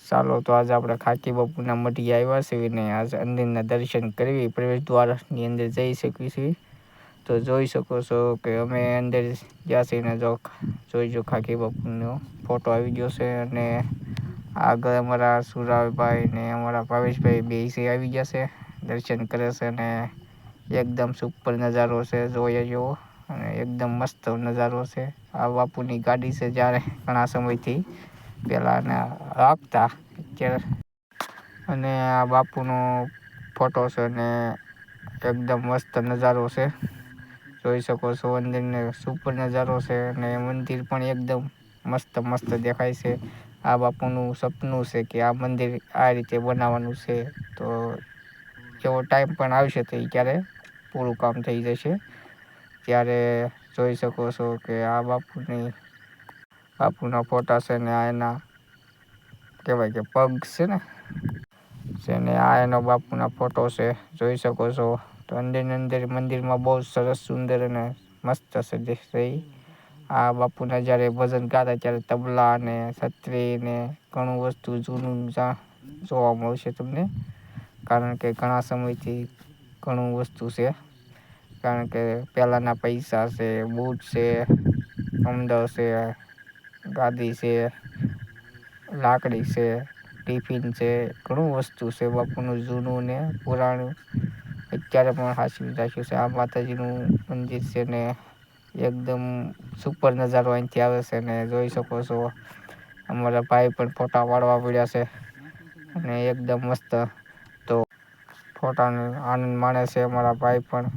ચાલો તો આજે આપણે ખાકી બાપુના મઢી આવ્યા છીએ ને આજે અંદરના દર્શન કરવી પ્રવેશ દ્વારની અંદર જઈ શકીએ છીએ. તો જોઈ શકો છો કે અમે અંદર ગયા છીએ ને જોઈજો ખાકી બાપુનો ફોટો આવી ગયો છે અને આગળ અમારા સુરાભાઈ ને અમારા ભાવેશભાઈ બે આવી ગયા છે, દર્શન કરે છે ને એકદમ સુપર નજારો છે જોઈએ જેવો અને એકદમ મસ્ત નજારો છે. આ બાપુની ગાડી છે જ્યારે ઘણા સમયથી પેલાના રાખતા અત્યારે અને આ બાપુનો ફોટો છે ને એકદમ મસ્ત નજારો છે. જોઈ શકો છો અંદરને સુપર નજારો છે અને મંદિર પણ એકદમ મસ્ત મસ્ત દેખાય છે. આ બાપુનું સપનું છે કે આ મંદિર આ રીતે બનાવવાનું છે, તો એવો ટાઈમ પણ આવશે તો એ ક્યારે પૂરું કામ થઈ જશે. ત્યારે જોઈ શકો છો કે આ બાપુના ફોટા છે ને આ એના કહેવાય કે પગ છે ને આ એનો બાપુના ફોટો છે, જોઈ શકો છો. તો અંદર મંદિરમાં બહુ સરસ સુંદર અને મસ્ત છે. આ બાપુના જ્યારે ભજન ગાતા ત્યારે તબલા ને છત્રી ને ઘણું વસ્તુ જૂનું જોવા મળશે તમને, કારણ કે ઘણા સમયથી ઘણું વસ્તુ છે. કારણ કે પહેલાંના પૈસા છે, બૂટ છે, કમદળ છે, ગાદી છે, લાકડી છે, ટિફિન છે, ઘણું વસ્તુ છે બાપુનું જૂનું ને પુરાણું. અત્યારે પણ સાચવી રાખ્યું છે. આ માતાજીનું મંદિર છે ને એકદમ સુપર નજારો અહીંથી આવે છે ને જોઈ શકો છો. અમારા ભાઈ પણ ફોટા પાડવા પડ્યા છે અને એકદમ મસ્ત તો ફોટાનો આનંદ માણે છે અમારા ભાઈ પણ.